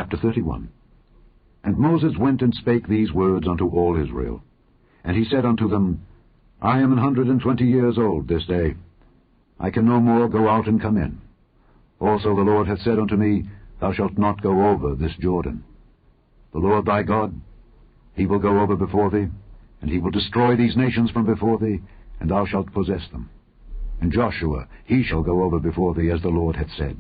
Chapter 31. And Moses went and spake these words unto all Israel. And he said unto them, I am 120 years old this day. I can no more go out and come in. Also the Lord hath said unto me, Thou shalt not go over this Jordan. The Lord thy God, he will go over before thee, and he will destroy these nations from before thee, and thou shalt possess them. And Joshua, he shall go over before thee, as the Lord hath said.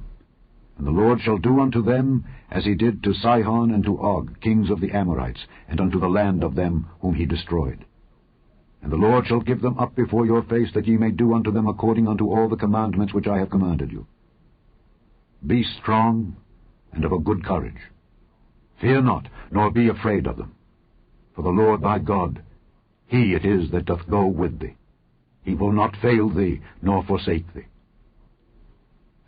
And the Lord shall do unto them as he did to Sihon and to Og, kings of the Amorites, and unto the land of them whom he destroyed. And the Lord shall give them up before your face, that ye may do unto them according unto all the commandments which I have commanded you. Be strong and of a good courage. Fear not, nor be afraid of them. For the Lord thy God, he it is that doth go with thee. He will not fail thee, nor forsake thee.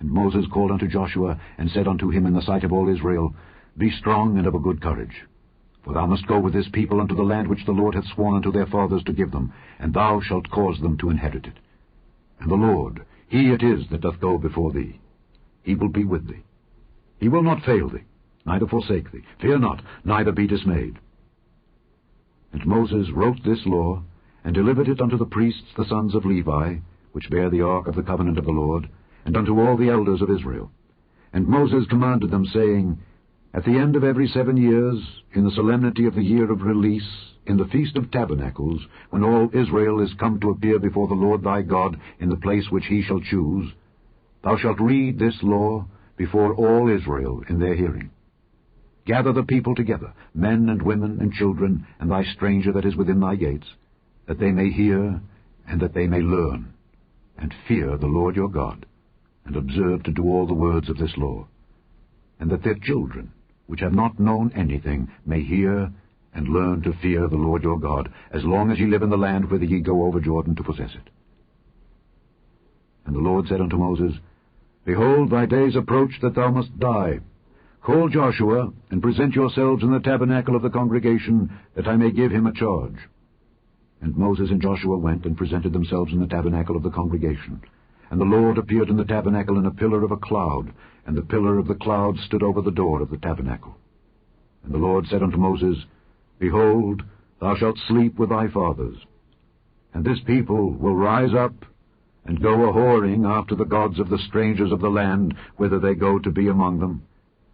And Moses called unto Joshua, and said unto him in the sight of all Israel, Be strong and of a good courage. For thou must go with this people unto the land which the Lord hath sworn unto their fathers to give them, and thou shalt cause them to inherit it. And the Lord, he it is that doth go before thee. He will be with thee. He will not fail thee, neither forsake thee. Fear not, neither be dismayed. And Moses wrote this law, and delivered it unto the priests the sons of Levi, which bear the ark of the covenant of the Lord, and unto all the elders of Israel. And Moses commanded them, saying, At the end of every 7 years, in the solemnity of the year of release, in the feast of tabernacles, when all Israel is come to appear before the Lord thy God in the place which he shall choose, thou shalt read this law before all Israel in their hearing. Gather the people together, men and women and children, and thy stranger that is within thy gates, that they may hear, and that they may learn, and fear the Lord your God, and observe to do all the words of this law, and that their children, which have not known anything, may hear and learn to fear the Lord your God, as long as ye live in the land whither ye go over Jordan to possess it. And the Lord said unto Moses, Behold, thy days approach that thou must die. Call Joshua, and present yourselves in the tabernacle of the congregation, that I may give him a charge. And Moses and Joshua went and presented themselves in the tabernacle of the congregation. And the Lord appeared in the tabernacle in a pillar of a cloud, and the pillar of the cloud stood over the door of the tabernacle. And the Lord said unto Moses, Behold, thou shalt sleep with thy fathers. And this people will rise up, and go a-whoring after the gods of the strangers of the land, whither they go to be among them,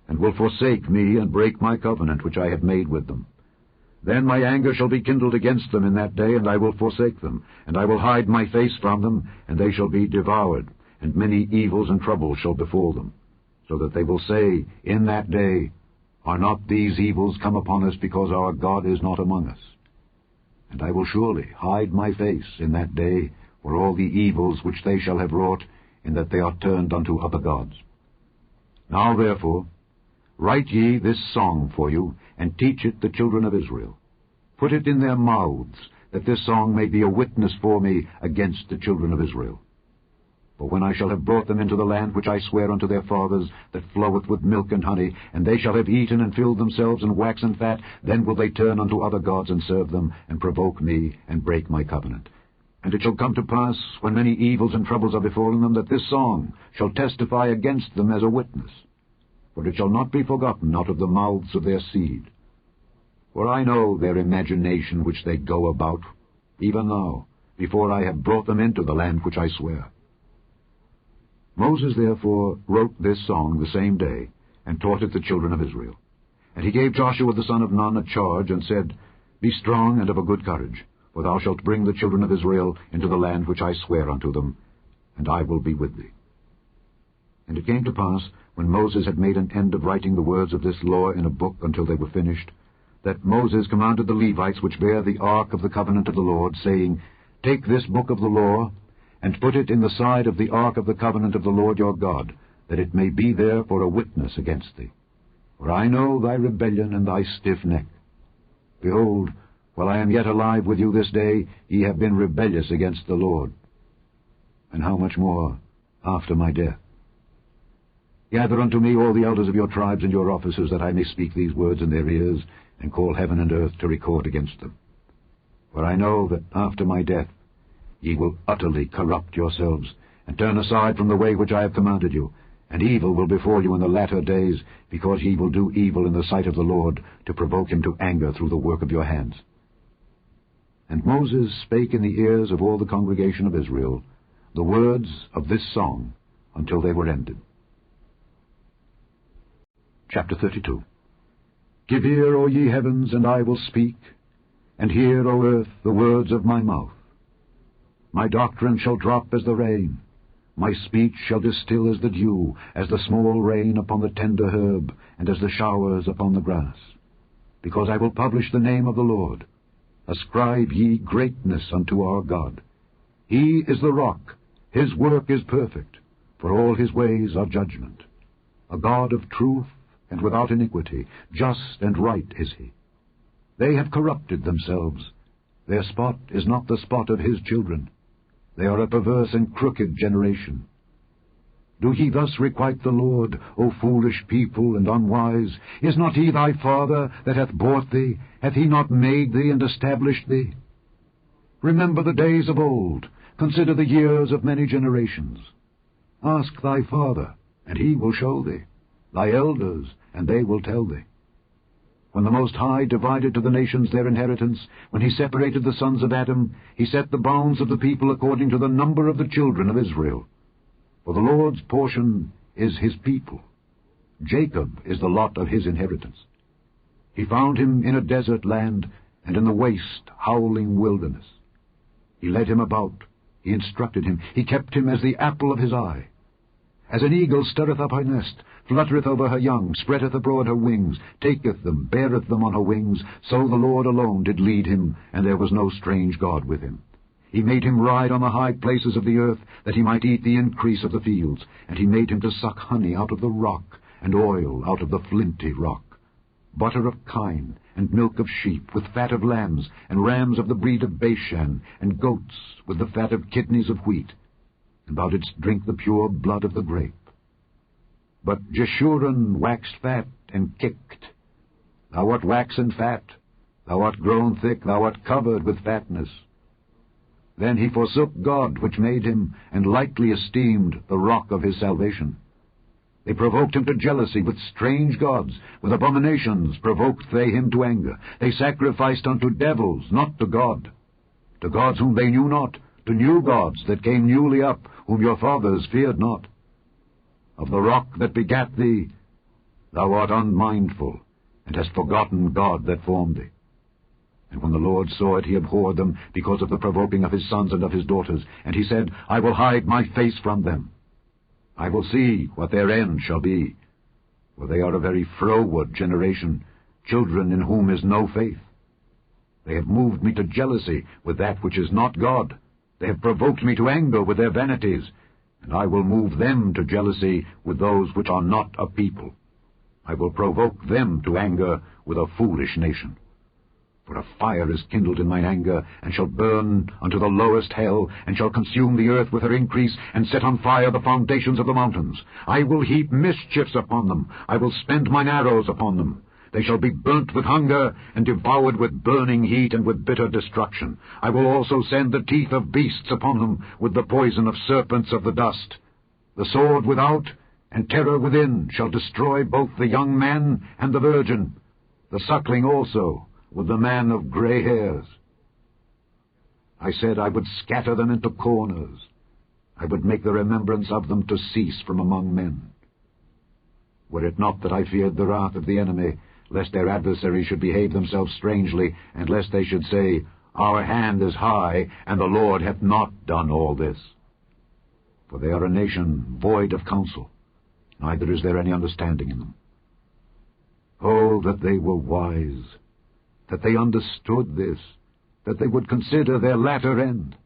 and will forsake me, and break my covenant which I have made with them. Then my anger shall be kindled against them in that day, and I will forsake them, and I will hide my face from them, and they shall be devoured, and many evils and troubles shall befall them, so that they will say in that day, Are not these evils come upon us, because our God is not among us? And I will surely hide my face in that day for all the evils which they shall have wrought, in that they are turned unto other gods. Now therefore, write ye this song for you, and teach it the children of Israel. Put it in their mouths, that this song may be a witness for me against the children of Israel. For when I shall have brought them into the land which I swear unto their fathers, that floweth with milk and honey, and they shall have eaten and filled themselves and waxen fat, then will they turn unto other gods and serve them, and provoke me, and break my covenant. And it shall come to pass, when many evils and troubles are befallen them, that this song shall testify against them as a witness. For it shall not be forgotten out of the mouths of their seed. For I know their imagination which they go about, even now, before I have brought them into the land which I swear. Moses therefore wrote this song the same day, and taught it the children of Israel. And he gave Joshua the son of Nun a charge, and said, Be strong and of a good courage, for thou shalt bring the children of Israel into the land which I swear unto them, and I will be with thee. And it came to pass, when Moses had made an end of writing the words of this law in a book until they were finished, that Moses commanded the Levites which bear the ark of the covenant of the Lord, saying, Take this book of the law, and put it in the side of the ark of the covenant of the Lord your God, that it may be there for a witness against thee. For I know thy rebellion and thy stiff neck. Behold, while I am yet alive with you this day, ye have been rebellious against the Lord. And how much more after my death? Gather unto me all the elders of your tribes and your officers, that I may speak these words in their ears, and call heaven and earth to record against them. For I know that after my death ye will utterly corrupt yourselves, and turn aside from the way which I have commanded you, And evil will befall you in the latter days, because ye will do evil in the sight of the Lord, to provoke him to anger through the work of your hands. And Moses spake in the ears of all the congregation of Israel the words of this song until they were ended. Chapter 32. Give ear, O ye heavens, and I will speak, and hear, O earth, the words of my mouth. My doctrine shall drop as the rain, my speech shall distill as the dew, as the small rain upon the tender herb, and as the showers upon the grass. Because I will publish the name of the Lord. Ascribe ye greatness unto our God. He is the rock, his work is perfect, for all his ways are judgment. A God of truth and without iniquity, just and right is he. They have corrupted themselves. Their spot is not the spot of his children. They are a perverse and crooked generation. Do ye thus requite the Lord, O foolish people and unwise? Is not he thy father that hath bought thee? Hath he not made thee and established thee? Remember the days of old. Consider the years of many generations. Ask thy father, and he will show thee, thy elders, and they will tell thee. When the Most High divided to the nations their inheritance, when he separated the sons of Adam, he set the bounds of the people according to the number of the children of Israel. For the Lord's portion is his people. Jacob is the lot of his inheritance. He found him in a desert land, and in the waste, howling wilderness. He led him about, he instructed him, he kept him as the apple of his eye. As an eagle stirreth up her nest, fluttereth over her young, spreadeth abroad her wings, taketh them, beareth them on her wings, so the Lord alone did lead him, and there was no strange God with him. He made him ride on the high places of the earth, that he might eat the increase of the fields, and he made him to suck honey out of the rock, and oil out of the flinty rock, butter of kine, and milk of sheep, with fat of lambs, and rams of the breed of Bashan, and goats, with the fat of kidneys of wheat. And thou didst drink the pure blood of the grape. But Jeshurun waxed fat and kicked. Thou art waxen fat, thou art grown thick, thou art covered with fatness. Then he forsook God which made him, and lightly esteemed the rock of his salvation. They provoked him to jealousy with strange gods, with abominations provoked they him to anger. They sacrificed unto devils, not to God, to gods whom they knew not, to new gods that came newly up, whom your fathers feared not. Of the rock that begat thee, thou art unmindful, and hast forgotten God that formed thee. And when the Lord saw it, he abhorred them, because of the provoking of his sons and of his daughters. And he said, I will hide my face from them. I will see what their end shall be. For they are a very froward generation, children in whom is no faith. They have moved me to jealousy with that which is not God. They have provoked me to anger with their vanities, and I will move them to jealousy with those which are not a people. I will provoke them to anger with a foolish nation. For a fire is kindled in mine anger, and shall burn unto the lowest hell, and shall consume the earth with her increase, and set on fire the foundations of the mountains. I will heap mischiefs upon them, I will spend mine arrows upon them. They shall be burnt with hunger, and devoured with burning heat, and with bitter destruction. I will also send the teeth of beasts upon them, with the poison of serpents of the dust. The sword without, and terror within, shall destroy both the young man and the virgin, the suckling also, with the man of gray hairs. I said I would scatter them into corners. I would make the remembrance of them to cease from among men. Were it not that I feared the wrath of the enemy, lest their adversaries should behave themselves strangely, and lest they should say, Our hand is high, and the Lord hath not done all this. For they are a nation void of counsel, neither is there any understanding in them. Oh, that they were wise, that they understood this, that they would consider their latter end.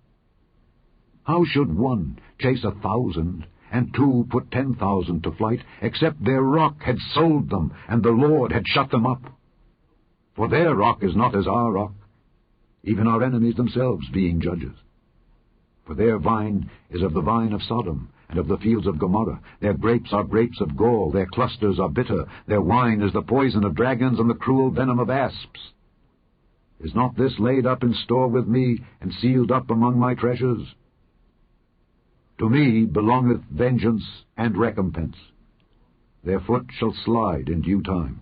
How should one chase 1,000, and 2 put 10,000 to flight, except their rock had sold them, and the Lord had shut them up? For their rock is not as our rock, even our enemies themselves being judges. For their vine is of the vine of Sodom, and of the fields of Gomorrah. Their grapes are grapes of gall, their clusters are bitter, their wine is the poison of dragons, and the cruel venom of asps. Is not this laid up in store with me, and sealed up among my treasures? To me belongeth vengeance and recompense. Their foot shall slide in due time.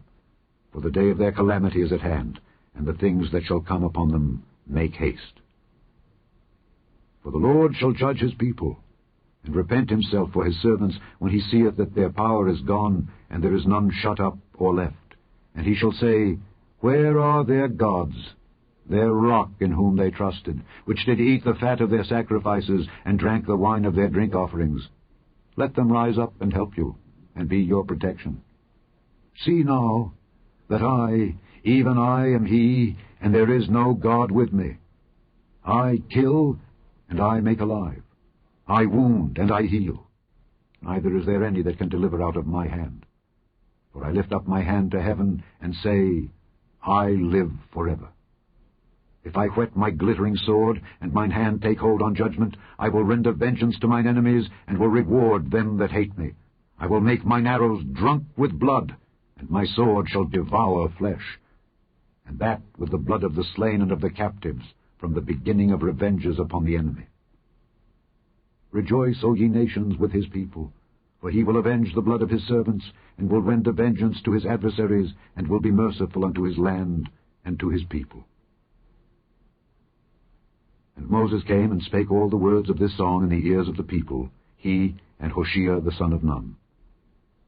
For the day of their calamity is at hand, and the things that shall come upon them make haste. For the Lord shall judge his people, and repent himself for his servants, when he seeth that their power is gone, and there is none shut up or left. And he shall say, Where are their gods, their rock in whom they trusted, which did eat the fat of their sacrifices, and drank the wine of their drink offerings? Let them rise up and help you, and be your protection. See now, that I, even I, am he, and there is no God with me. I kill, and I make alive. I wound, and I heal. Neither is there any that can deliver out of my hand. For I lift up my hand to heaven, and say, I live forever. If I whet my glittering sword, and mine hand take hold on judgment, I will render vengeance to mine enemies, and will reward them that hate me. I will make mine arrows drunk with blood, and my sword shall devour flesh, and that with the blood of the slain and of the captives, from the beginning of revenges upon the enemy. Rejoice, O ye nations, with his people, for he will avenge the blood of his servants, and will render vengeance to his adversaries, and will be merciful unto his land and to his people. And Moses came and spake all the words of this song in the ears of the people, he and Hoshea the son of Nun.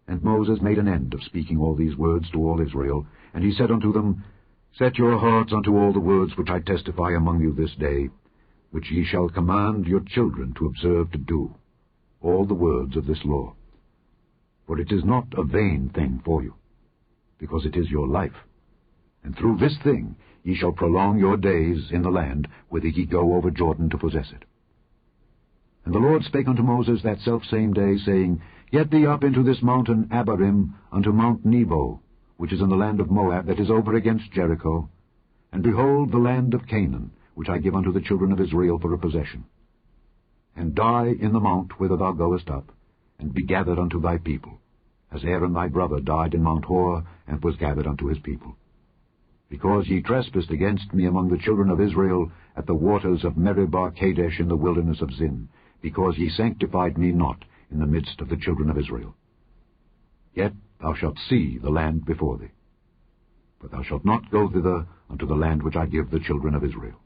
And Moses made an end of speaking all these words to all Israel, and he said unto them, Set your hearts unto all the words which I testify among you this day, which ye shall command your children to observe to do, all the words of this law. For it is not a vain thing for you, because it is your life. And through this thing ye shall prolong your days in the land, whither ye go over Jordan to possess it. And the Lord spake unto Moses that selfsame day, saying, Get thee up into this mountain Abarim, unto Mount Nebo, which is in the land of Moab, that is over against Jericho, and behold the land of Canaan, which I give unto the children of Israel for a possession. And die in the mount whither thou goest up, and be gathered unto thy people, as Aaron thy brother died in Mount Hor, and was gathered unto his people. Because ye trespassed against me among the children of Israel at the waters of Meribah Kadesh in the wilderness of Zin, because ye sanctified me not in the midst of the children of Israel. Yet thou shalt see the land before thee, but thou shalt not go thither unto the land which I give the children of Israel.